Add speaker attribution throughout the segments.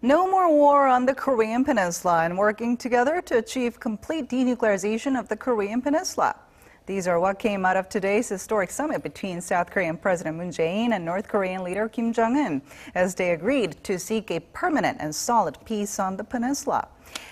Speaker 1: No more war on the Korean Peninsula and working together to achieve complete denuclearization of the Korean Peninsula. These are what came out of today's historic summit between South Korean President Moon Jae-in and North Korean leader Kim Jong-un, as they agreed to seek a permanent and solid peace on the peninsula.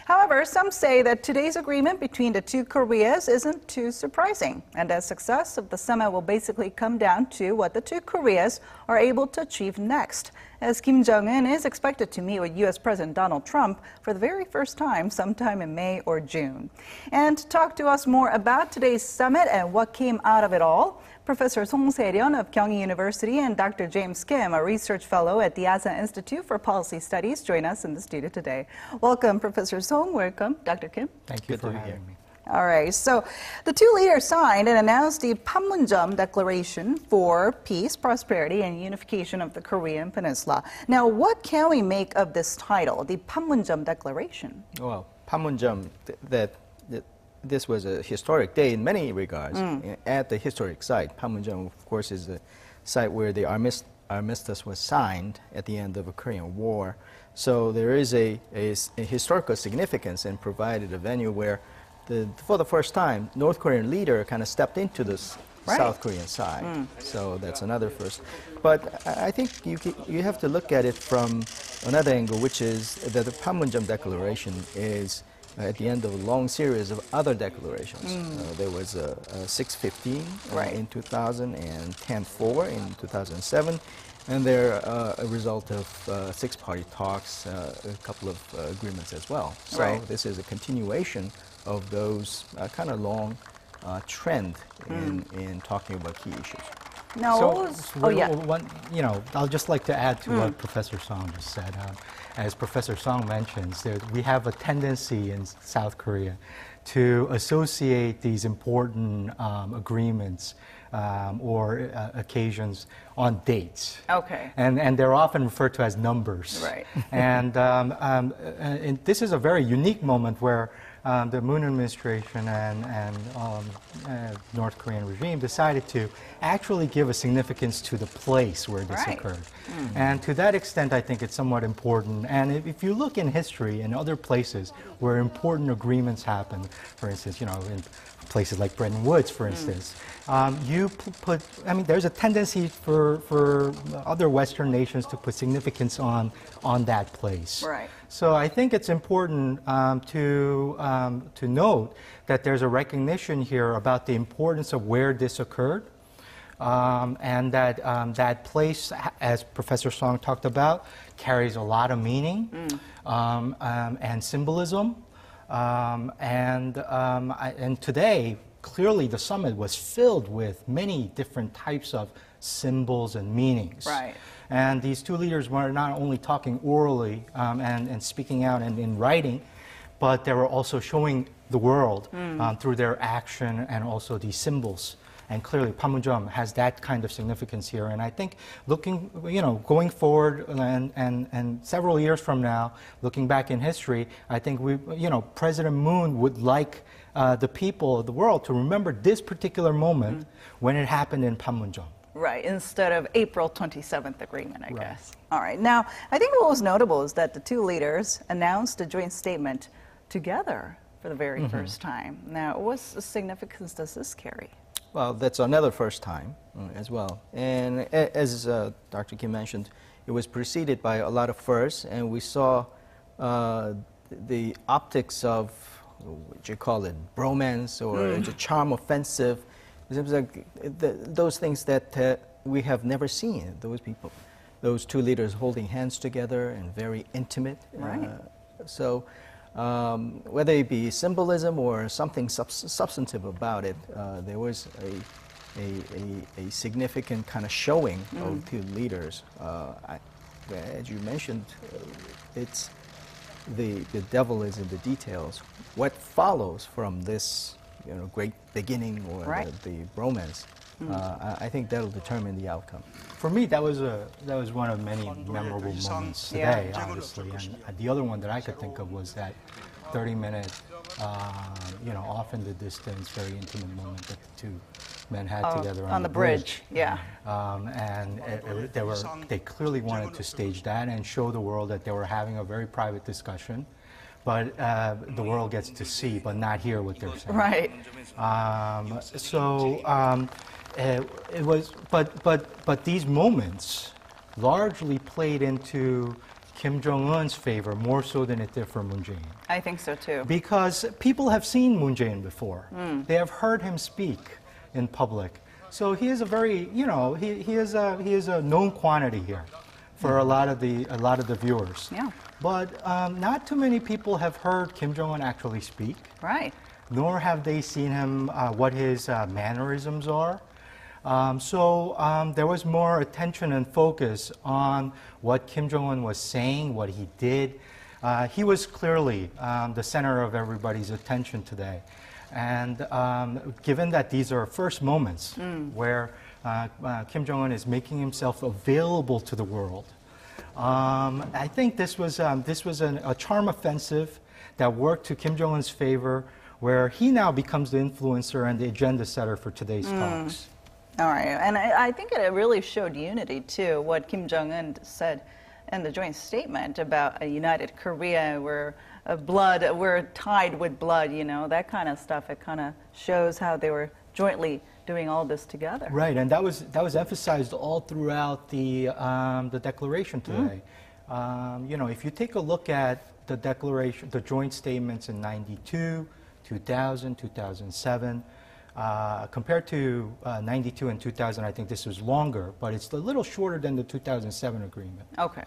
Speaker 1: However, some say that today's agreement between the two Koreas isn't too surprising, and that success of the summit will basically come down to what the two Koreas are able to achieve next, as Kim Jong-un is expected to meet with U.S. President Donald Trump for the very first time sometime in May or June. And to talk to us more about today's summit and what came out of it all, Professor Se-ryun of Kyunghee University and Dr. James Kim, a research fellow at the Asan Institute for Policy Studies, join us in the studio today. Welcome, Professor Song. Welcome, Dr. Kim.
Speaker 2: Thank you for having me.
Speaker 1: All right, so the two leaders signed and announced the Panmunjom Declaration for Peace, Prosperity, and Unification of the Korean Peninsula. Now, what can we make of this title, the Panmunjom Declaration?
Speaker 2: Well, Panmunjom, this was a historic day in many regards. At the historic site, Panmunjom, of course, is a site where the armistice was signed at the end of the Korean War. So there is a historical significance and provided a venue where, for the first time, North Korean leader kind of stepped into this South Korean side. So that's another first. But I think you have to look at it from another angle, which is that the Panmunjom Declaration is at the end of a long series of other declarations. There was a 615 in 2000 and 10-4 in 2007. And they're a result of six-party talks, a couple of agreements as well. So this is a continuation of those kind of long trend in talking about key issues.
Speaker 1: Now,
Speaker 3: I'll just like to add to what Professor Song just said. As Professor Song mentions, we have a tendency in South Korea to associate these important agreements or occasions on dates.
Speaker 1: Okay.
Speaker 3: And they're often referred to as numbers.
Speaker 1: Right.
Speaker 3: And this is a very unique moment where the Moon administration and North Korean regime decided to actually give a significance to the place where this occurred. And to that extent, I think it's somewhat important. And if you look in history in other places where important agreements happen, for instance, in places like Bretton Woods, for instance, there's a tendency for other Western nations to put significance on that place.
Speaker 1: Right.
Speaker 3: So I think it's important to note that there's a recognition here about the importance of where this occurred, and that that place, as Professor Song talked about, carries a lot of meaning and symbolism. And today, clearly the summit was filled with many different types of symbols and meanings.
Speaker 1: Right.
Speaker 3: And these two leaders were not only talking orally and speaking out and in writing, but they were also showing the world through their action and also these symbols. And clearly, Panmunjom has that kind of significance here. And I think going forward and several years from now, looking back in history, I think President Moon would like the people of the world to remember this particular moment when it happened in Panmunjom.
Speaker 1: Right, instead of April 27th agreement, I guess. All right. Now, I think what was notable is that the two leaders announced a joint statement together for the very first time. Now, what significance does this carry?
Speaker 2: Well, that's another first time as well. And as Dr. Kim mentioned, it was preceded by a lot of firsts, and we saw the optics of, what you call it, bromance or the charm offensive. It seems like those things that we have never seen, those two leaders holding hands together and very intimate.
Speaker 1: Right.
Speaker 2: So whether it be symbolism or something substantive about it, there was a significant kind of showing of two leaders. As you mentioned, it's the devil is in the details. What follows from this great beginning or the romance, I think that'll determine the outcome.
Speaker 3: For me, that was one of many memorable moments today, obviously. And the other one that I could think of was that 30-minute, off in the distance, very intimate moment that the two men had together
Speaker 1: on the bridge. Yeah.
Speaker 3: And they clearly wanted to stage that and show the world that they were having a very private discussion, but the world gets to see, but not hear what they're saying.
Speaker 1: Right.
Speaker 3: It was, but these moments largely played into Kim Jong-un's favor more so than it did for Moon Jae-in.
Speaker 1: I think so too.
Speaker 3: Because people have seen Moon Jae-in before. They have heard him speak in public. So he is a very, he is a known quantity here for a lot of the viewers.
Speaker 1: Yeah.
Speaker 3: But not too many people have heard Kim Jong-un actually speak.
Speaker 1: Right.
Speaker 3: Nor have they seen him, what his mannerisms are. There was more attention and focus on what Kim Jong-un was saying, what he did. He was clearly the center of everybody's attention today. And given that these are first moments where Kim Jong-un is making himself available to the world, I think this was a charm offensive that worked to Kim Jong-un's favor, where he now becomes the influencer and the agenda setter for today's talks.
Speaker 1: All right, and I think it really showed unity too, what Kim Jong-un said in the joint statement about a united Korea, where we're tied with blood, that kind of stuff. It kind of shows how they were jointly doing all this together.
Speaker 3: Right, and that was emphasized all throughout the declaration today. If you take a look at the declaration, the joint statements in '92, 2000, 2007. Compared to 92 and 2000, I think this was longer, but it's a little shorter than the 2007 agreement.
Speaker 1: Okay.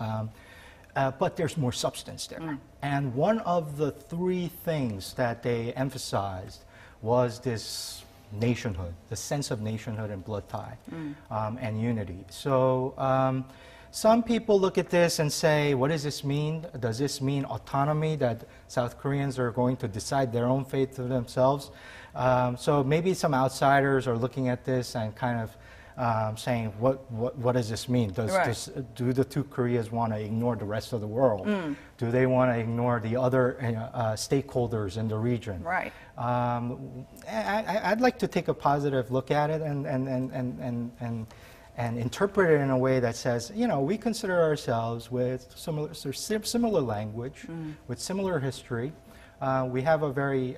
Speaker 3: But there's more substance there. And one of the three things that they emphasized was this nationhood, the sense of nationhood and blood tie and unity. So some people look at this and say, what does this mean? Does this mean autonomy, that South Koreans are going to decide their own fate for themselves? So maybe some outsiders are looking at this and kind of saying, what does this mean? Do the two Koreas want to ignore the rest of the world? Do they want to ignore the other stakeholders in the region?
Speaker 1: Right.
Speaker 3: I'd like to take a positive look at it and interpret it in a way that says, we consider ourselves with similar language, with similar history. We have a very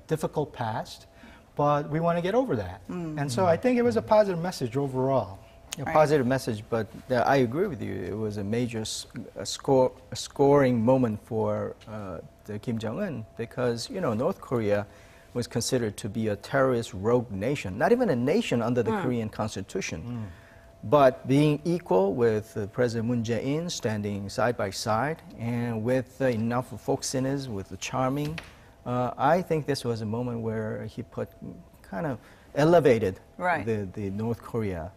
Speaker 3: difficult past, but we want to get over that. And so I think it was a positive message overall.
Speaker 2: A positive message, but I agree with you. It was a major scoring moment for the Kim Jong-un, because, North Korea was considered to be a terrorist rogue nation, not even a nation under the Korean constitution. But being equal with President Moon Jae-in, standing side by side, and with enough folksiness, with the charming, I think this was a moment where he kind of elevated the North Korea,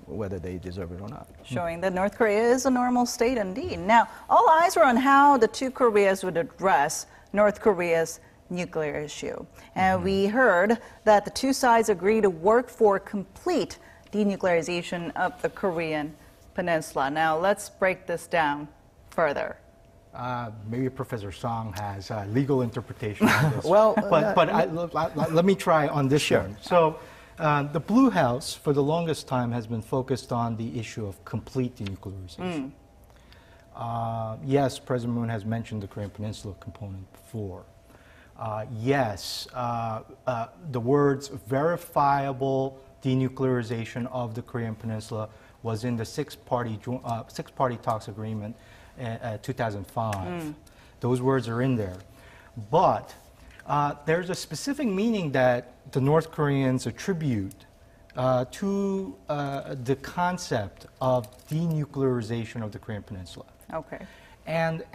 Speaker 2: whether they deserve it or not.
Speaker 1: Showing that North Korea is a normal state indeed. Now, all eyes were on how the two Koreas would address North Korea's nuclear issue. And we heard that the two sides agreed to work for complete denuclearization of the Korean Peninsula. Now, let's break this down further.
Speaker 3: Maybe Professor Song has a legal interpretation of this.
Speaker 2: Well,
Speaker 3: let me try on this one. So, the Blue House, for the longest time, has been focused on the issue of complete denuclearization. Yes, President Moon has mentioned the Korean Peninsula component before. Yes, the words verifiable denuclearization of the Korean Peninsula was in the six-party talks agreement in 2005. Those words are in there. But there's a specific meaning that the North Koreans attribute to the concept of denuclearization of the Korean Peninsula.
Speaker 1: Okay.
Speaker 3: And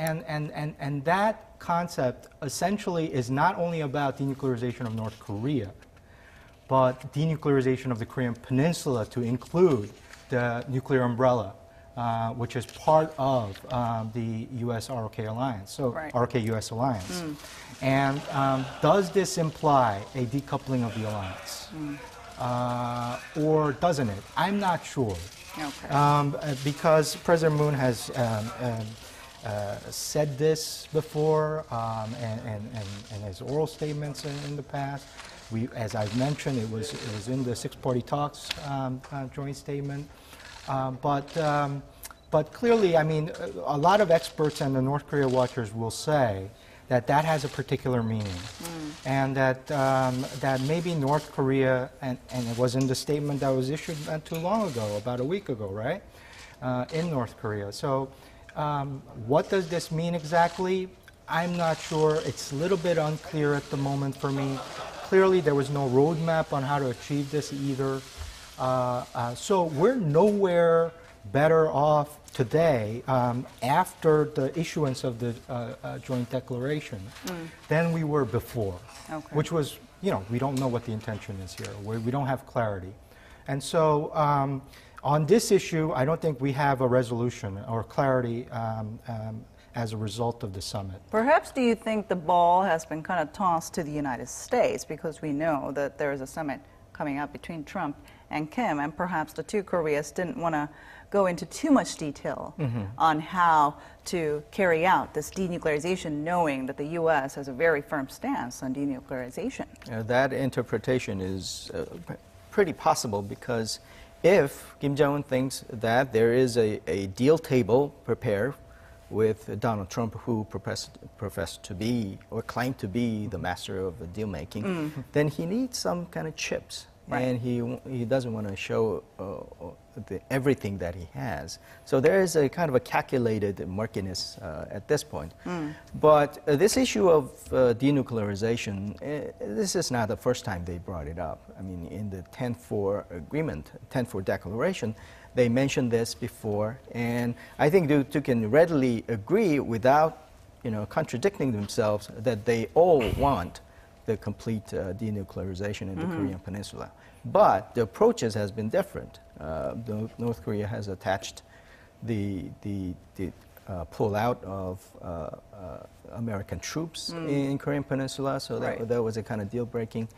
Speaker 3: that concept essentially is not only about denuclearization of North Korea, but denuclearization of the Korean Peninsula to include the nuclear umbrella, which is part of the U.S. ROK alliance, so ROK-U.S. alliance. And does this imply a decoupling of the alliance? Or doesn't it? I'm not sure. Okay. Because President Moon has said this before and his oral statements in the past. As I've mentioned, it was in the six-party talks joint statement. But clearly, I mean, a lot of experts and the North Korea watchers will say that that has a particular meaning, and that maybe North Korea, and it was in the statement that was issued not too long ago, about a week ago, right, in North Korea. So what does this mean exactly? I'm not sure. It's a little bit unclear at the moment for me. Clearly, there was no roadmap on how to achieve this either. So we're nowhere better off today after the issuance of the joint declaration than we were before, which was, you know, we don't know what the intention is here. We don't have clarity. And so on this issue, I don't think we have a resolution or clarity as a result of the summit.
Speaker 1: Perhaps do you think the ball has been kind of tossed to the United States because we know that there is a summit coming up between Trump and Kim, and perhaps the two Koreas didn't want to go into too much detail on how to carry out this denuclearization, knowing that the U.S. has a very firm stance on denuclearization?
Speaker 2: That interpretation is pretty possible, because if Kim Jong-un thinks that there is a deal table prepared with Donald Trump, who professed to be or claimed to be the master of the deal making, then he needs some kind of chips. Right. And he doesn't want to show everything that he has. So there is a kind of a calculated murkiness at this point. But this issue of denuclearization, this is not the first time they brought it up. I mean, in the 10-4 agreement, 10-4 declaration, they mentioned this before, and I think the two can readily agree without, you know, contradicting themselves that they all want the complete denuclearization in the Korean Peninsula. But the approaches has been different. North Korea has attached the pull-out of American troops in Korean Peninsula, so that was a kind of deal-breaking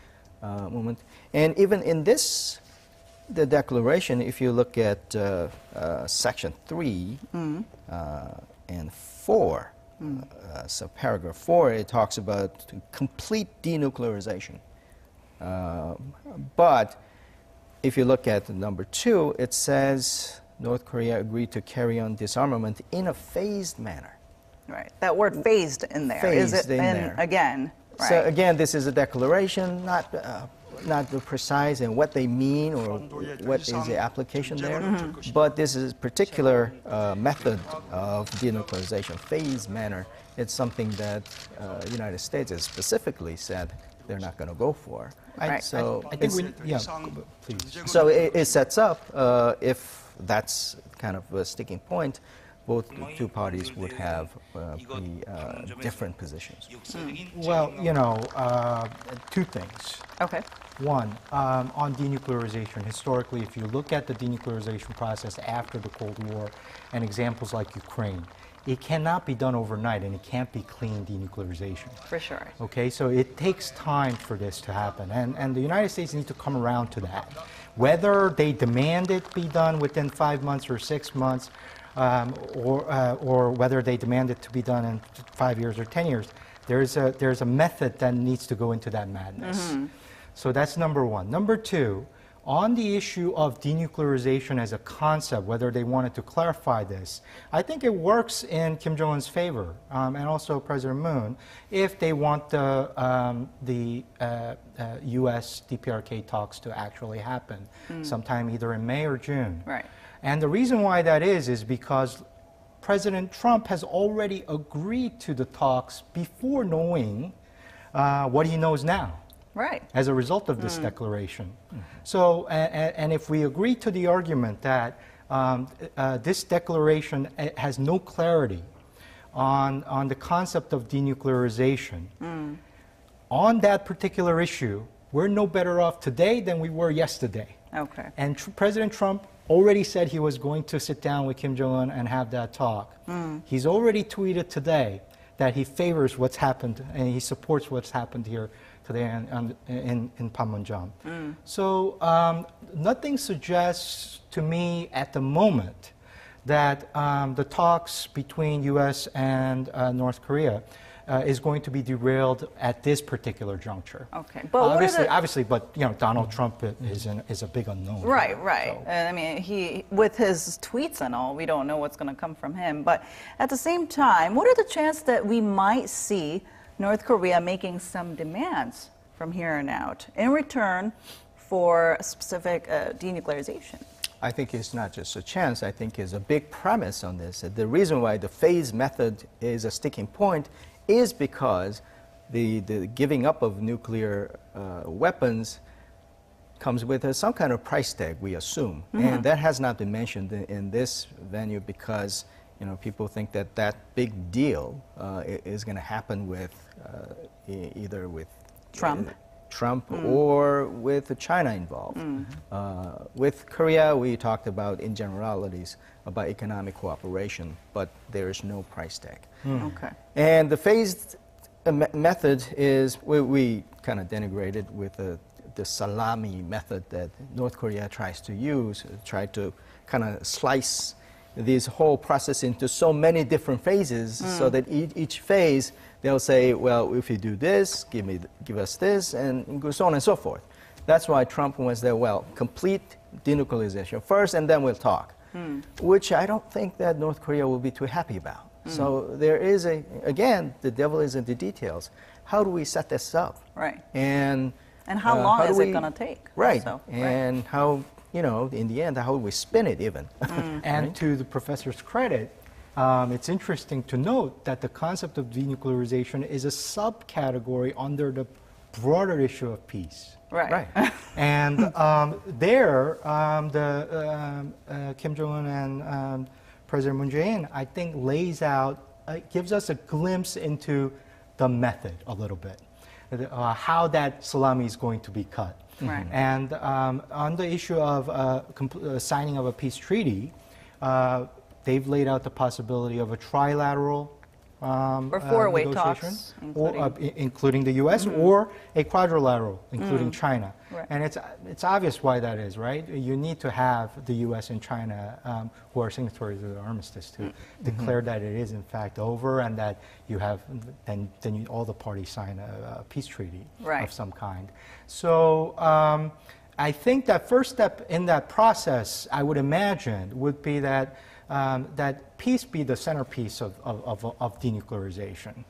Speaker 2: moment. And even in the declaration, if you look at Section 3 and 4, so paragraph 4, it talks about complete denuclearization. But if you look at number 2, it says North Korea agreed to carry on disarmament in a phased manner.
Speaker 1: Right. That word phased in there.
Speaker 2: Phased
Speaker 1: is it
Speaker 2: in there.
Speaker 1: Again? Right.
Speaker 2: So again, this is a declaration, not precise in what they mean or what is the application there, but this is a particular method of denuclearization, phased manner. It's something that the United States has specifically said they're not going to go for.
Speaker 1: Right.
Speaker 2: So
Speaker 3: I think please.
Speaker 2: So it sets up, if that's kind of a sticking point, both two parties would have pretty different positions.
Speaker 3: Well, you know, two things.
Speaker 1: Okay.
Speaker 3: One, on denuclearization, historically, if you look at the denuclearization process after the Cold War and examples like Ukraine, it cannot be done overnight, and it can't be clean denuclearization.
Speaker 1: For sure.
Speaker 3: Okay, so it takes time for this to happen, and the United States needs to come around to that. Whether they demand it be done within 5 months or 6 months, or whether they demand it to be done in 5 years or 10 years, there's a method that needs to go into that madness. So that's number one. Number two, on the issue of denuclearization as a concept, whether they wanted to clarify this, I think it works in Kim Jong-un's favor, and also President Moon, if they want the U.S. DPRK talks to actually happen sometime either in May or June.
Speaker 1: Right.
Speaker 3: And the reason why that is because President Trump has already agreed to the talks before knowing what he knows now.
Speaker 1: Right.
Speaker 3: As a result of this declaration. So, and if we agree to the argument that this declaration has no clarity on the concept of denuclearization, on that particular issue, we're no better off today than we were yesterday.
Speaker 1: Okay.
Speaker 3: And President Trump already said he was going to sit down with Kim Jong-un and have that talk. He's already tweeted today that he favors what's happened and he supports what's happened here today in Panmunjom. So nothing suggests to me at the moment that the talks between U.S. and North Korea is going to be derailed at this particular juncture.
Speaker 1: Okay, but
Speaker 3: obviously, but Donald Trump is a big unknown.
Speaker 1: Right.
Speaker 3: So.
Speaker 1: And I mean, he with his tweets and all, we don't know what's going to come from him. But at the same time, what are the chances that we might see North Korea making some demands from here on out in return for a specific denuclearization?
Speaker 2: I think it's not just a chance. I think it's a big premise on this. The reason why the phase method is a sticking point is because the giving up of nuclear weapons comes with some kind of price tag, we assume. And that has not been mentioned in this venue because people think that that big deal is going to happen with either with Trump or with China involved. With Korea, we talked about in generalities about economic cooperation, but there is no price tag.
Speaker 1: Okay.
Speaker 2: And the phased method is, we kind of denigrated with the salami method that North Korea tries to use, try to kind of slice this whole process into so many different phases so that each phase they'll say, well, if you do this, give us this, and so on and so forth. That's why Trump wants that, well, complete denuclearization first, and then we'll talk, which I don't think that North Korea will be too happy about. So there is again, the devil is in the details. How do we set this up?
Speaker 1: Right.
Speaker 2: And
Speaker 1: how long is it going to take?
Speaker 2: Right.
Speaker 1: Also,
Speaker 2: and how, in the end, how do we spin it even?
Speaker 3: And
Speaker 2: right?
Speaker 3: to the professor's credit, it's interesting to note that the concept of denuclearization is a subcategory under the broader issue of peace.
Speaker 1: Right.
Speaker 3: And Kim Jong-un and President Moon Jae-in, I think, lays out, gives us a glimpse into the method a little bit, how that salami is going to be cut.
Speaker 1: Right.
Speaker 3: And on the issue of signing of a peace treaty, they've laid out the possibility of a trilateral
Speaker 1: or four-way
Speaker 3: negotiation,
Speaker 1: talks,
Speaker 3: including the U.S., or a quadrilateral, including China.
Speaker 1: Right.
Speaker 3: And it's obvious why that is, right? You need to have the U.S. and China, who are signatories of the armistice, to declare that it is in fact over, and that you have then all the parties sign a peace treaty of some kind. So I think that first step in that process, I would imagine, would be that that peace be the centerpiece of denuclearization.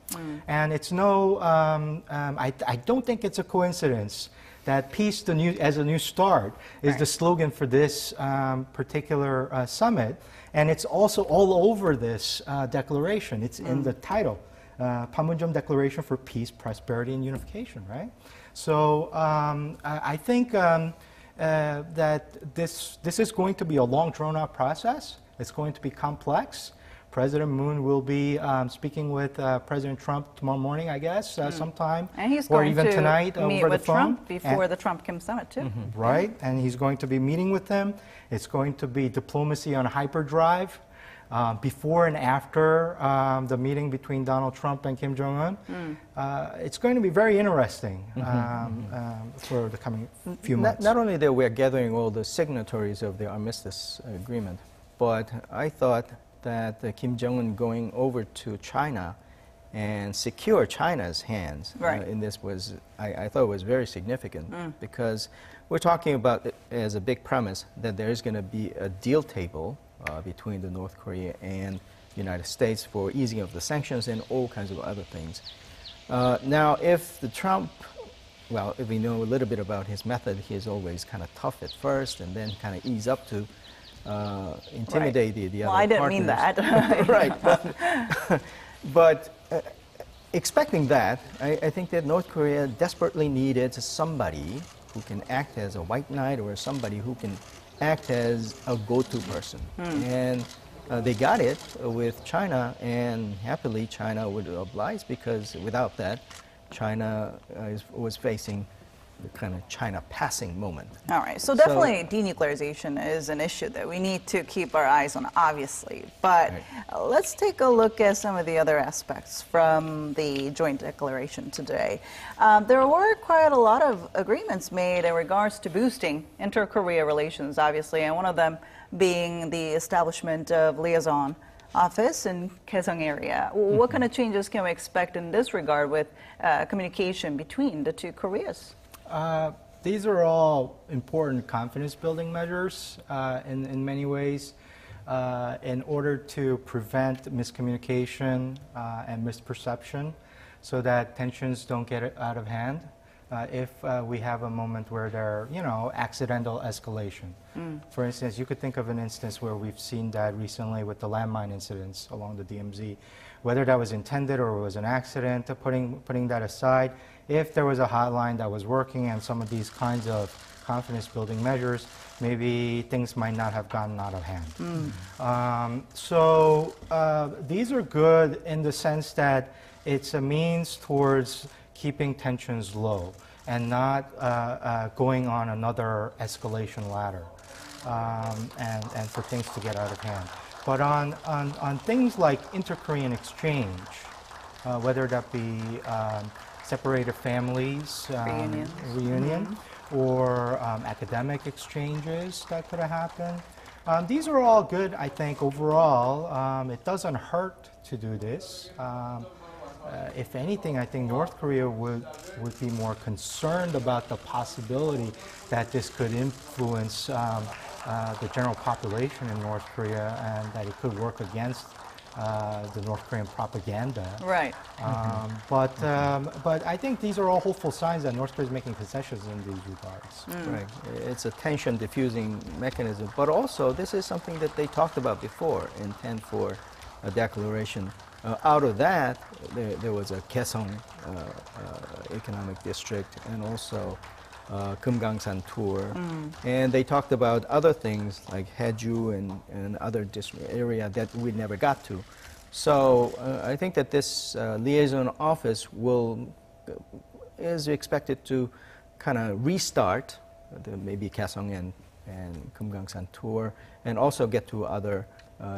Speaker 3: And it's I don't think it's a coincidence that peace as a new start is the slogan for this particular summit. And it's also all over this declaration. It's in the title, Panmunjom Declaration for Peace, Prosperity, and Unification, right? So I think that this is going to be a long, drawn-out process. It's going to be complex. President Moon will be speaking with President Trump tomorrow morning, I guess, sometime,
Speaker 1: and he's
Speaker 3: or
Speaker 1: going
Speaker 3: even
Speaker 1: to
Speaker 3: tonight
Speaker 1: meet
Speaker 3: over
Speaker 1: with
Speaker 3: the phone.
Speaker 1: Trump before the Trump-Kim summit, too.
Speaker 3: Right, and he's going to be meeting with them. It's going to be diplomacy on hyperdrive before and after the meeting between Donald Trump and Kim Jong-un. It's going to be very interesting for the coming few months.
Speaker 2: Not only that we're gathering all the signatories of the armistice agreement, but I thought that Kim Jong-un going over to China and secure China's hands in this was, I thought was very significant because we're talking about as a big premise that there is going to be a deal table between the North Korea and United States for easing of the sanctions and all kinds of other things. Now, if the Trump, well, if we know a little bit about his method, he is always kind of tough at first and then kind of ease up to intimidate the other partners.
Speaker 1: Well, I didn't mean that.
Speaker 2: Right. But expecting that, I think that North Korea desperately needed somebody who can act as a white knight or somebody who can act as a go-to person. And they got it with China, and happily China would oblige because without that, China was facing the kind of China passing moment.
Speaker 1: All right, so definitely denuclearization is an issue that we need to keep our eyes on, obviously. But let's take a look at some of the other aspects from the joint declaration today. There were quite a lot of agreements made in regards to boosting inter-Korea relations, obviously, and one of them being the establishment of liaison office in Kaesong area. What kind of changes can we expect in this regard with communication between the two Koreas?
Speaker 3: These are all important confidence-building measures in many ways in order to prevent miscommunication and misperception so that tensions don't get out of hand. If we have a moment where there are, accidental escalation. For instance, you could think of an instance where we've seen that recently with the landmine incidents along the DMZ. Whether that was intended or was an accident, putting that aside, if there was a hotline that was working and some of these kinds of confidence-building measures, maybe things might not have gotten out of hand. So these are good in the sense that it's a means towards keeping tensions low and not going on another escalation ladder and for things to get out of hand. But on things like inter-Korean exchange, whether that be separated families, reunion or academic exchanges that could have happened, these are all good, I think, overall. It doesn't hurt to do this. If anything, I think North Korea would be more concerned about the possibility that this could influence the general population in North Korea and that it could work against the North Korean propaganda.
Speaker 1: Right.
Speaker 3: But I think these are all hopeful signs that North Korea is making concessions in these regards.
Speaker 2: Right. It's a tension diffusing mechanism, but also this is something that they talked about before, intent for a declaration. Out of that, there was a Kaesong economic district and also Kumgangsan tour. And they talked about other things like Haeju and other area that we never got to. So I think that this liaison office is expected to kind of restart maybe Kaesong and Kumgangsan tour and also get to other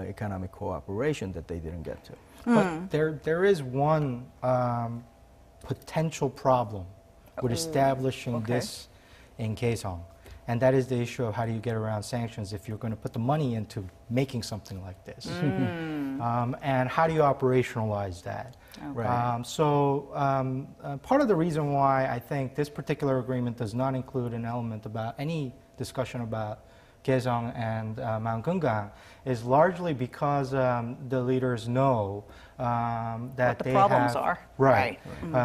Speaker 2: economic cooperation that they didn't get to.
Speaker 3: But there is one potential problem with establishing this in Kaesong, and that is the issue of how do you get around sanctions if you're going to put the money into making something like this, and how do you operationalize that? Part of the reason why I think this particular agreement does not include an element about any discussion about Kaesong and Mount Kumgang is largely because the leaders know that
Speaker 1: what the
Speaker 3: they
Speaker 1: problems
Speaker 3: have,
Speaker 1: are.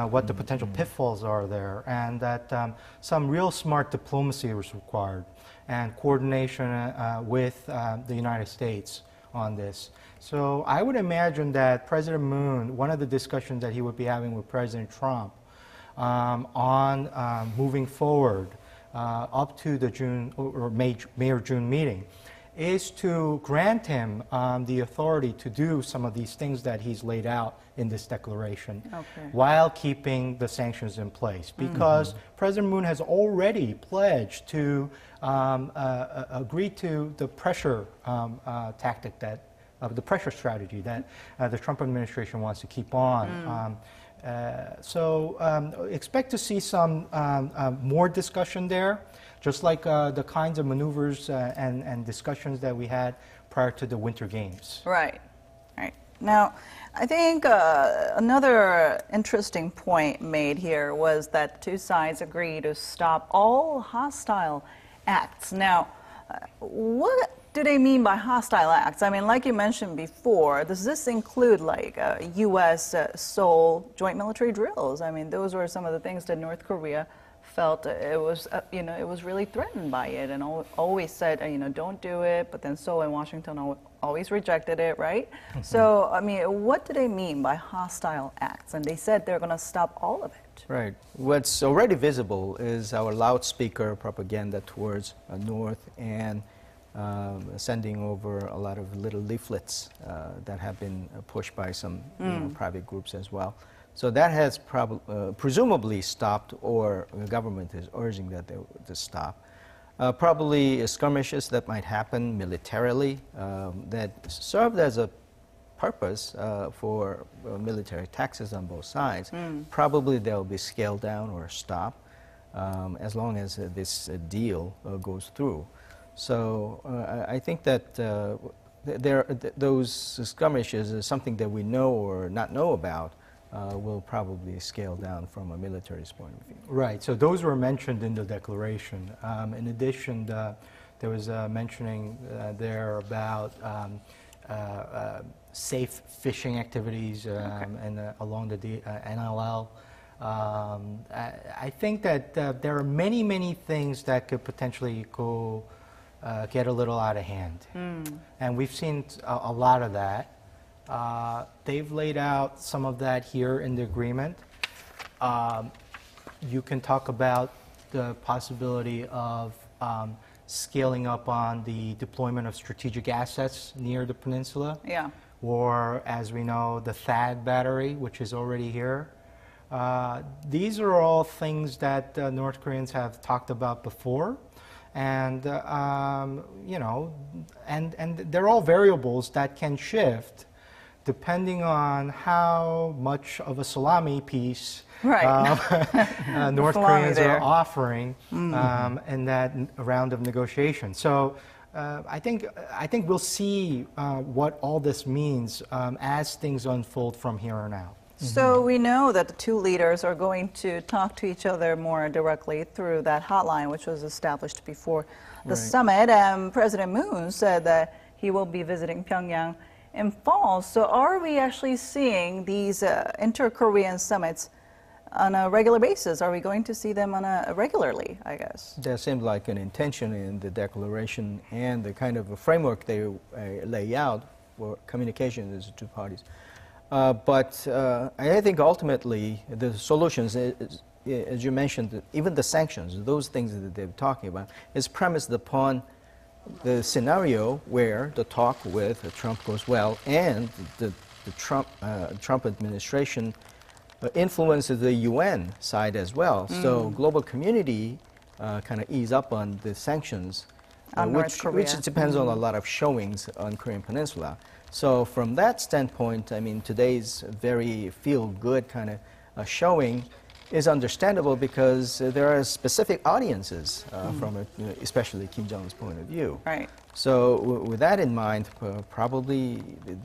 Speaker 3: what the potential pitfalls are there, and that some real smart diplomacy is required and coordination with the United States on this. So I would imagine that President Moon, one of the discussions that he would be having with President Trump on moving forward up to the June or May or June meeting is to grant him the authority to do some of these things that he's laid out in this declaration while keeping the sanctions in place. Because President Moon has already pledged to agree to the pressure tactic the pressure strategy that the Trump administration wants to keep on. So expect to see some more discussion there, just like the kinds of maneuvers and discussions that we had prior to the Winter Games.
Speaker 1: Right. Now, I think another interesting point made here was that two sides agreed to stop all hostile acts. Now, what do they mean by hostile acts? I mean, like you mentioned before, does this include like U.S. Seoul joint military drills? I mean, those were some of the things that North Korea felt it was, it was really threatened by it and always said, don't do it. But then Seoul and Washington always rejected it, right? So, I mean, what do they mean by hostile acts? And they said they're going to stop all of it.
Speaker 2: Right. What's already visible is our loudspeaker propaganda towards North and sending over a lot of little leaflets that have been pushed by some private groups as well. So that has presumably stopped, or the government is urging that to stop. Probably skirmishes that might happen militarily that served as a purpose for military taxes on both sides. Probably they'll be scaled down or stopped as long as this deal goes through. So I think that those skirmishes is something that we know or not know about will probably scale down from a military point of view.
Speaker 3: Right, so those were mentioned in the declaration. In addition, there was mentioning there about safe fishing activities and along the NLL. I think that there are many, many things that could potentially go get a little out of hand. And we've seen a lot of that. They've laid out some of that here in the agreement. You can talk about the possibility of scaling up on the deployment of strategic assets near the peninsula.
Speaker 1: Yeah.
Speaker 3: Or, as we know, the THAAD battery, which is already here. These are all things that North Koreans have talked about before. And, you know, and they're all variables that can shift depending on how much of a salami piece North Koreans are offering in that round of negotiation. So I think we'll see what all this means as things unfold from here on out.
Speaker 1: So we know that the two leaders are going to talk to each other more directly through that hotline, which was established before the summit. And President Moon said that he will be visiting Pyongyang in fall. So are we actually seeing these inter-Korean summits on a regular basis? Are we going to see them on a regularly, I guess?
Speaker 2: There seemed like an intention in the declaration and the kind of a framework they lay out for communication with the two parties. But I think ultimately the solutions, as you mentioned, even the sanctions, those things that they're talking about, is premised upon the scenario where the talk with Trump goes well and the Trump administration influences the UN side as well. So global community kind of ease up on the sanctions, which depends on a lot of showings on Korean Peninsula. So from that standpoint, I mean, today's very feel-good kind of showing is understandable because there are specific audiences from, especially Kim Jong-un's point of view.
Speaker 1: Right.
Speaker 2: So with that in mind, probably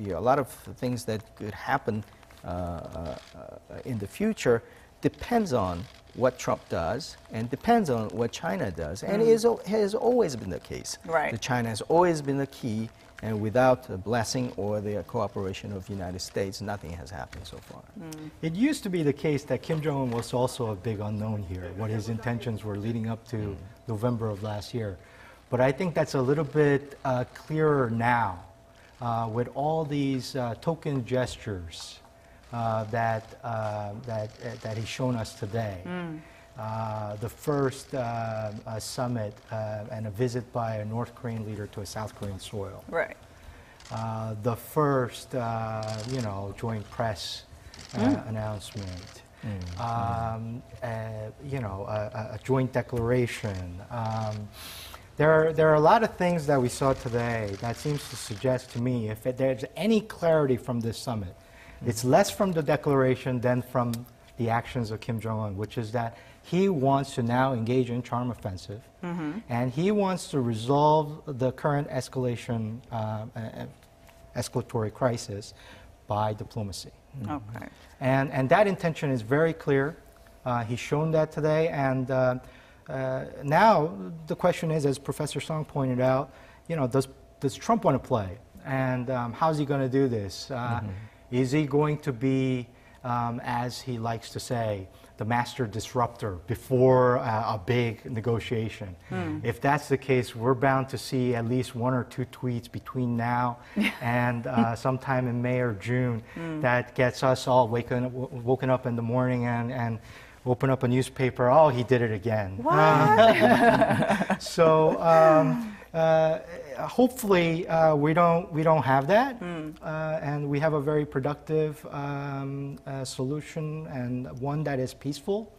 Speaker 2: a lot of things that could happen in the future depends on what Trump does and depends on what China does. And it has always been the case.
Speaker 1: Right.
Speaker 2: China has always been the key. And without the blessing or the cooperation of the United States, nothing has happened so far.
Speaker 3: It used to be the case that Kim Jong-un was also a big unknown here, what his intentions were leading up to November of last year. But I think that's a little bit clearer now with all these token gestures that he's shown us today. The first summit and a visit by a North Korean leader to a South Korean soil.
Speaker 1: Right.
Speaker 3: The first, joint press announcement. A joint declaration. There are a lot of things that we saw today that seems to suggest to me if there's any clarity from this summit, it's less from the declaration than from the actions of Kim Jong-un, which is that he wants to now engage in charm offensive, and he wants to resolve the current escalatory crisis by diplomacy.
Speaker 1: Okay.
Speaker 3: And that intention is very clear. He's shown that today, and now the question is, as Professor Song pointed out, does Trump want to play, and how's he going to do this? Is he going to be, as he likes to say, the master disruptor before a big negotiation? If that's the case, we're bound to see at least one or two tweets between now and sometime in May or June that gets us all woken up in the morning and open up a newspaper. Oh, he did it again. So hopefully we don't have that, and we have a very productive solution and one that is peaceful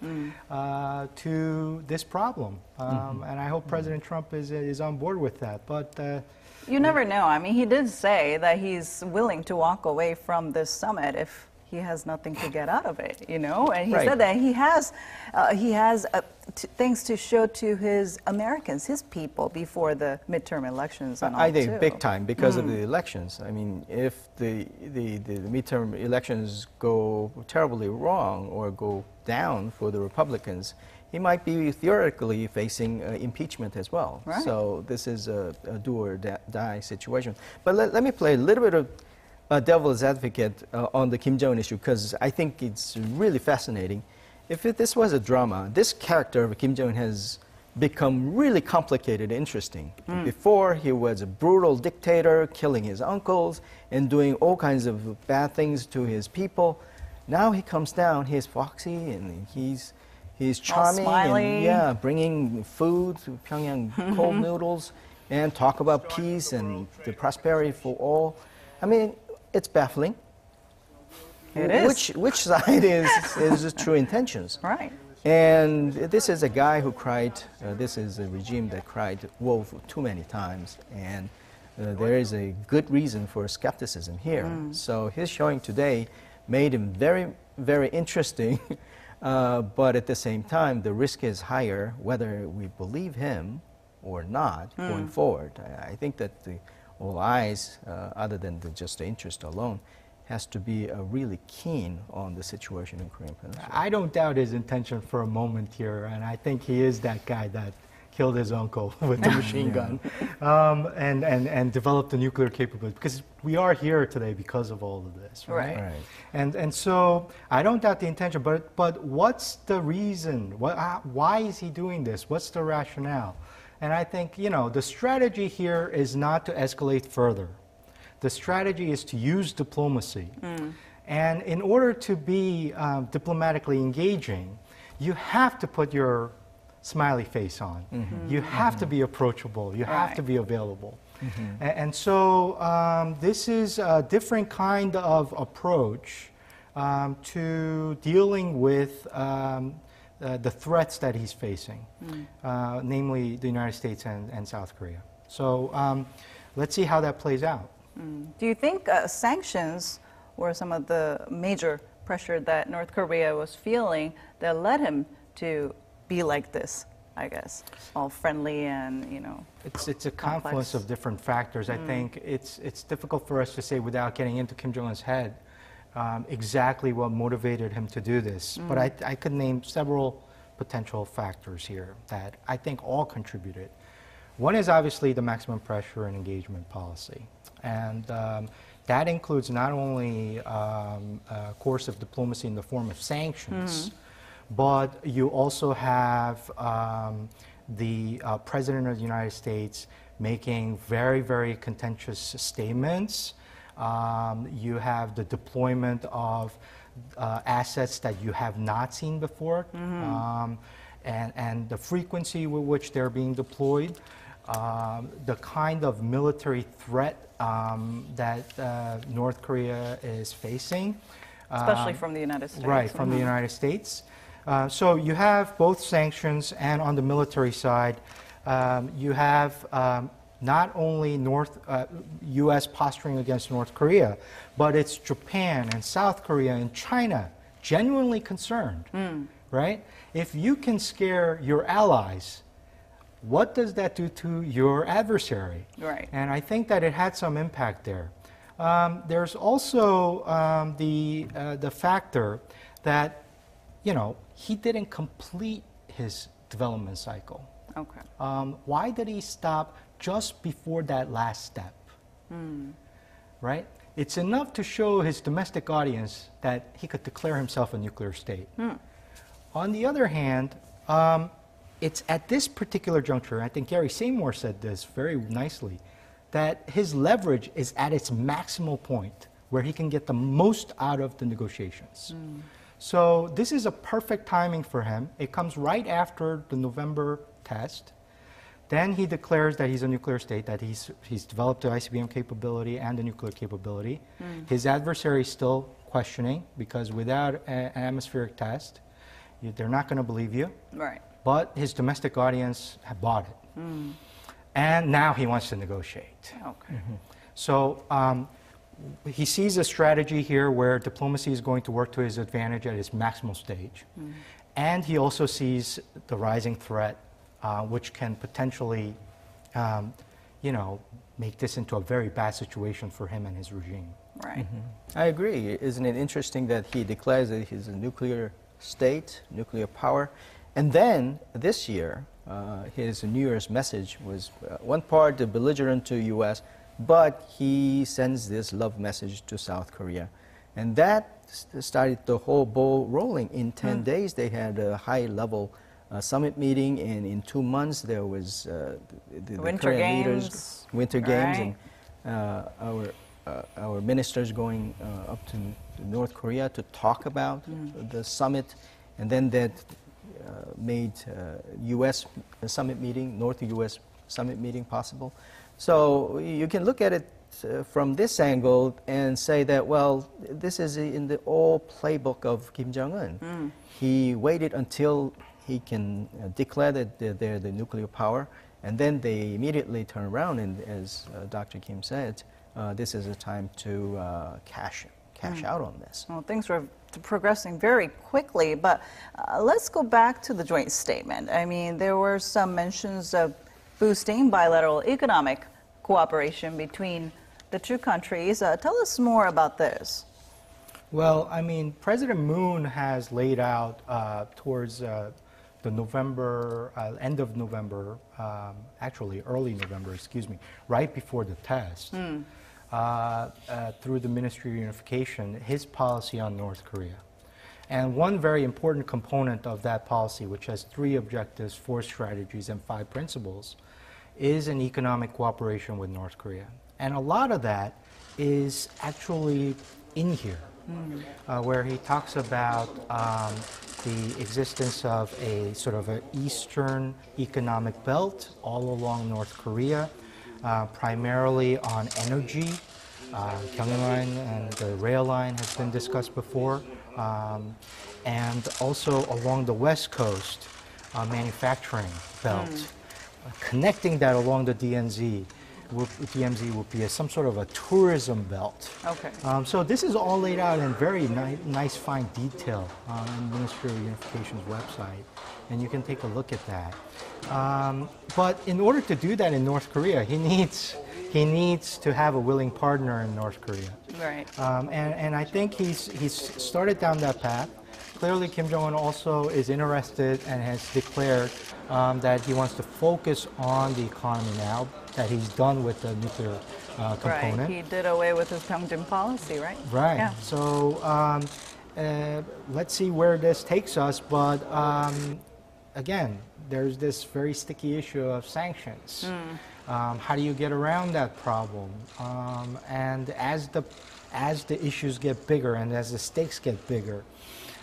Speaker 3: to this problem. And I hope President Trump is on board with that. But
Speaker 1: you never know. I mean, he did say that he's willing to walk away from this summit if he has nothing to get out of it, you know? And he
Speaker 2: Right.
Speaker 1: said that he has things to show to his Americans, his people, before the midterm elections and all,
Speaker 2: I think
Speaker 1: too.
Speaker 2: big time because of the elections. I mean, if the midterm elections go terribly wrong or go down for the Republicans, he might be theoretically facing impeachment as well.
Speaker 1: Right.
Speaker 2: So this is a do or die situation. But let me play a little bit of devil's advocate on the Kim Jong-un issue, because I think it's really fascinating. If this was a drama, this character of Kim Jong-un has become really complicated and interesting. Before, he was a brutal dictator, killing his uncles and doing all kinds of bad things to his people. Now he comes down, he's foxy and he's charming and bringing food to Pyongyang, cold noodles, and talk about peace and the prosperity for all. I mean, it's baffling.
Speaker 1: It is.
Speaker 2: Which side is true intentions?
Speaker 1: Right.
Speaker 2: And this is a guy who cried, this is a regime that cried wolf too many times, and there is a good reason for skepticism here. So his showing today made him very, very interesting, but at the same time, the risk is higher whether we believe him or not going forward. I think that all eyes, other than just the interest alone, has to be really keen on the situation in Korean Peninsula.
Speaker 3: I don't doubt his intention for a moment here, and I think he is that guy that killed his uncle with the machine gun and developed the nuclear capability, because we are here today because of all of this, right?
Speaker 1: Right.
Speaker 3: And so I don't doubt the intention, but what's the reason? Why is he doing this? What's the rationale? And I think, you know, the strategy here is not to escalate further. The strategy is to use diplomacy. And in order to be diplomatically engaging, you have to put your smiley face on. You have to be approachable. You have to be available. And so this is a different kind of approach to dealing with the threats that he's facing, namely the United States and South Korea. So let's see how that plays out.
Speaker 1: Do you think sanctions were some of the major pressure that North Korea was feeling that led him to be like this, I guess, all friendly and, you know,
Speaker 3: It's a confluence of different factors. I think it's difficult for us to say without getting into Kim Jong-un's head exactly what motivated him to do this. But I could name several potential factors here that I think all contributed. One is obviously the maximum pressure and engagement policy. And that includes not only a course of diplomacy in the form of sanctions, but you also have the President of the United States making very, very contentious statements. You have the deployment of assets that you have not seen before, and the frequency with which they're being deployed. The kind of military threat that North Korea is facing.
Speaker 1: especially from the United States.
Speaker 3: Right, from the United States. So you have both sanctions, and on the military side, you have not only U.S. posturing against North Korea, but it's Japan and South Korea and China genuinely concerned, right? If you can scare your allies, what does that do to your adversary?
Speaker 1: Right.
Speaker 3: And I think that it had some impact there. There's also the factor that, you know, he didn't complete his development cycle.
Speaker 1: Okay.
Speaker 3: Why did he stop just before that last step? Right? It's enough to show his domestic audience that he could declare himself a nuclear state. On the other hand, it's at this particular juncture, I think Gary Seymour said this very nicely, that his leverage is at its maximal point where he can get the most out of the negotiations. So this is a perfect timing for him. It comes right after the November test. Then he declares that he's a nuclear state, that he's developed the ICBM capability and the nuclear capability. His adversary is still questioning, because without an atmospheric test, they're not going to believe you.
Speaker 1: Right.
Speaker 3: But his domestic audience have bought it. And now he wants to negotiate.
Speaker 1: Okay.
Speaker 3: So he sees a strategy here where diplomacy is going to work to his advantage at its maximal stage. And he also sees the rising threat, which can potentially, make this into a very bad situation for him and his regime.
Speaker 1: Right.
Speaker 2: I agree. Isn't it interesting that he declares that he's a nuclear state, nuclear power, and then this year, his New Year's message was one part belligerent to U.S., but he sends this love message to South Korea. And that started the whole ball rolling. In 10 days, they had a high-level summit meeting, and in 2 months, there was the
Speaker 1: Winter
Speaker 2: Korean
Speaker 1: Games.
Speaker 2: leaders, Winter Games, and our ministers going up to North Korea to talk about the summit, and then that made U.S. summit meeting, North U.S. summit meeting possible. So you can look at it from this angle and say that, well, this is in the old playbook of Kim Jong-un. He waited until he can declare that they're the nuclear power, and then they immediately turn around, and as Dr. Kim said, this is a time to cash out on this.
Speaker 1: Well, things were progressing very quickly, but let's go back to the joint statement. I mean, there were some mentions of boosting bilateral economic cooperation between the two countries. Tell us more about this.
Speaker 3: Well, I mean, President Moon has laid out towards the November, end of November, actually early November, excuse me, right before the test, through the Ministry of Unification, his policy on North Korea. And one very important component of that policy, which has 3 objectives, 4 strategies, and 5 principles, is an economic cooperation with North Korea. And a lot of that is actually in here, where he talks about the existence of a sort of an eastern economic belt all along North Korea, primarily on energy. Kyunghee and the rail line has been discussed before, and also along the west coast, manufacturing belt. Connecting that along the DMZ would be some sort of a tourism belt.
Speaker 1: Okay.
Speaker 3: So this is all laid out in very nice, fine detail on the Ministry of Unification's website, and you can take a look at that. But in order to do that in North Korea, he needs to have a willing partner in North Korea.
Speaker 1: Right.
Speaker 3: And I think he's started down that path. Clearly, Kim Jong-un also is interested and has declared that he wants to focus on the economy now, that he's done with the nuclear component.
Speaker 1: Right. He did away with his Panmunjom policy, right?
Speaker 3: Right.
Speaker 1: Yeah.
Speaker 3: So let's see where this takes us. But again, there's this very sticky issue of sanctions. How do you get around that problem? And as the issues get bigger and as the stakes get bigger,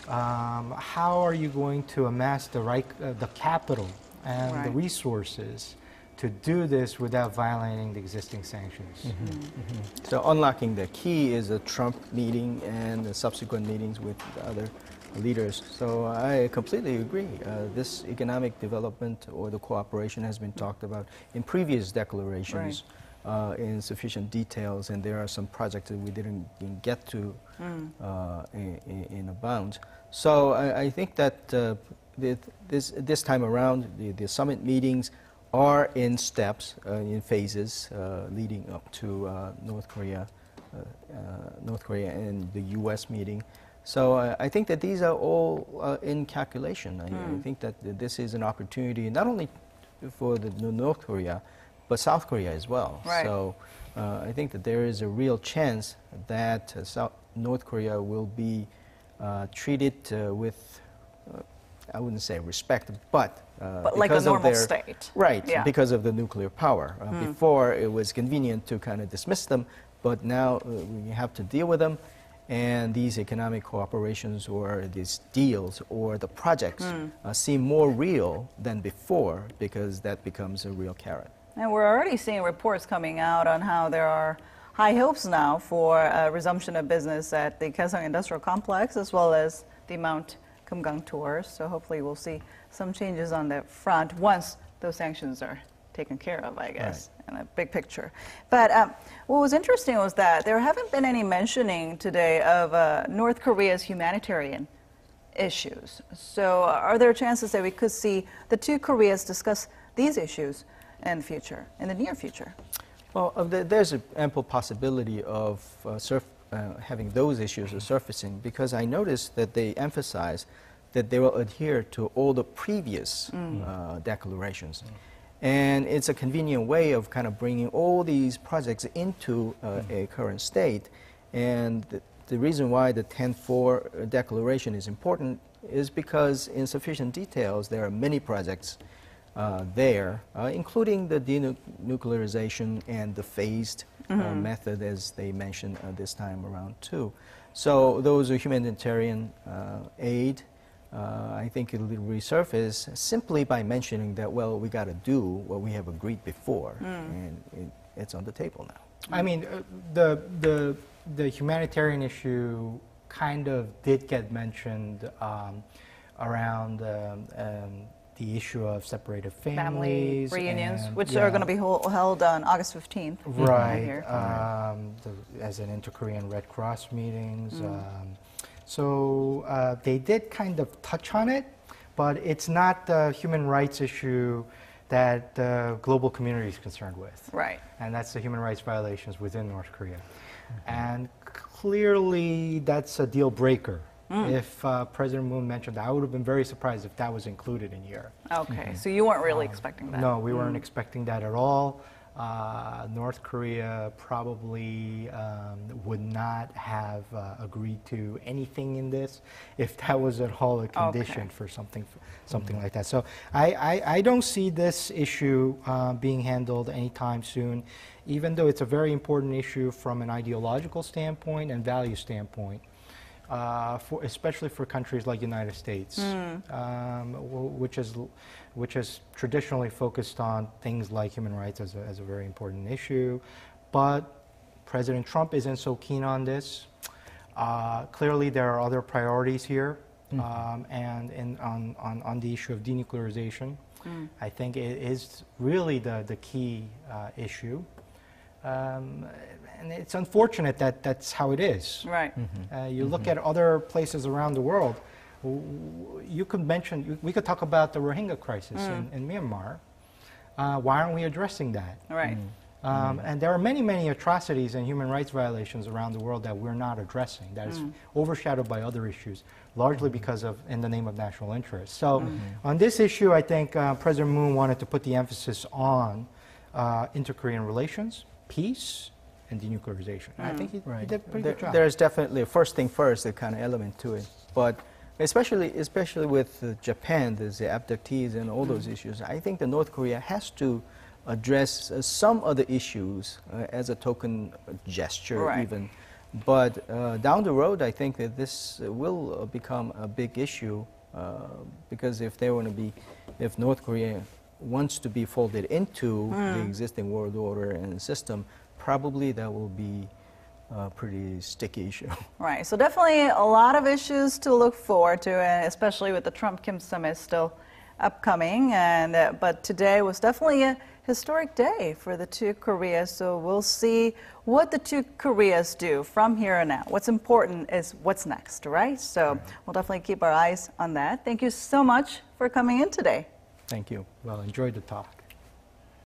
Speaker 3: how are you going to amass the capital and the resources to do this without violating the existing sanctions?
Speaker 2: So unlocking the key is a Trump meeting and the subsequent meetings with other leaders. So I completely agree. This economic development or the cooperation has been talked about in previous declarations in sufficient details, and there are some projects that we didn't get to in abound. So I think that this time around, the summit meetings are in steps, in phases, leading up to North Korea and the U.S. meeting. So I think that these are all in calculation. I think that this is an opportunity not only for the North Korea, but South Korea as well.
Speaker 1: Right.
Speaker 2: So I think that there is a real chance that North Korea will be treated with, I wouldn't say respect, but
Speaker 1: like a
Speaker 2: because of
Speaker 1: normal
Speaker 2: their
Speaker 1: state.
Speaker 2: right,
Speaker 1: Yeah.
Speaker 2: because of the nuclear power. Before it was convenient to kind of dismiss them, but now we have to deal with them. And these economic cooperations or these deals or the projects seem more real than before, because that becomes a real carrot.
Speaker 1: And we're already seeing reports coming out on how there are high hopes now for a resumption of business at the Kaesong Industrial Complex, as well as the Mount Kumgang tours. So hopefully we'll see some changes on that front once those sanctions are taken care of, I guess, in a big picture. But what was interesting was that there haven't been any mentioning today of North Korea's humanitarian issues. So are there chances that we could see the two Koreas discuss these issues in the future, in the near future?
Speaker 2: Well, there's an ample possibility of having those issues surfacing, because I noticed that they emphasize that they will adhere to all the previous declarations. And it's a convenient way of kind of bringing all these projects into a current state. And the reason why the 10-4 declaration is important is because in sufficient details there are many projects there, including the denuclearization and the phased method, as they mentioned this time around too. So those are humanitarian aid. I think it'll resurface simply by mentioning that, well, we got to do what we have agreed before, and it's on the table now.
Speaker 3: I mean, the humanitarian issue kind of did get mentioned around the issue of separated families.
Speaker 1: Family reunions,
Speaker 3: and,
Speaker 1: which are going to be held on August 15th.
Speaker 3: Right, as in inter-Korean Red Cross meetings. So they did kind of touch on it, but it's not the human rights issue that the global community is concerned with.
Speaker 1: Right.
Speaker 3: And that's the human rights violations within North Korea. And clearly that's a deal breaker. If President Moon mentioned that, I would have been very surprised if that was included in here.
Speaker 1: Okay, so you weren't really expecting that?
Speaker 3: No, we weren't expecting that at all. North Korea probably would not have agreed to anything in this if that was at all a condition for something like that. So I don't see this issue being handled anytime soon, even though it's a very important issue from an ideological standpoint and value standpoint. Especially for countries like the United States, which is traditionally focused on things like human rights as a very important issue. But President Trump isn't so keen on this. Clearly, there are other priorities here, and on the issue of denuclearization, I think it is really the key issue. And it's unfortunate that that's how it is.
Speaker 1: Right.
Speaker 3: You look at other places around the world, you could mention, we could talk about the Rohingya crisis in Myanmar. Why aren't we addressing that?
Speaker 1: Right.
Speaker 3: And there are many, many atrocities and human rights violations around the world that we're not addressing, that is overshadowed by other issues, largely because of, in the name of national interest. So on this issue, I think President Moon wanted to put the emphasis on inter-Korean relations, peace, and denuclearization. I think he did a pretty good job.
Speaker 2: There's definitely a first thing first, the kind of element to it. But especially with Japan, there's the abductees and all those issues. I think that North Korea has to address some other issues as a token gesture even. But down the road, I think that this will become a big issue because if North Korea wants to be folded into the existing world order and system, probably that will be a pretty sticky issue.
Speaker 1: Right, so definitely a lot of issues to look forward to, and especially with the Trump-Kim summit still upcoming. And but today was definitely a historic day for the two Koreas, so we'll see what the two Koreas do from here on out. What's important is what's next, right? So we'll definitely keep our eyes on that. Thank you so much for coming in today.
Speaker 2: Thank you.
Speaker 3: Well, enjoyed the talk.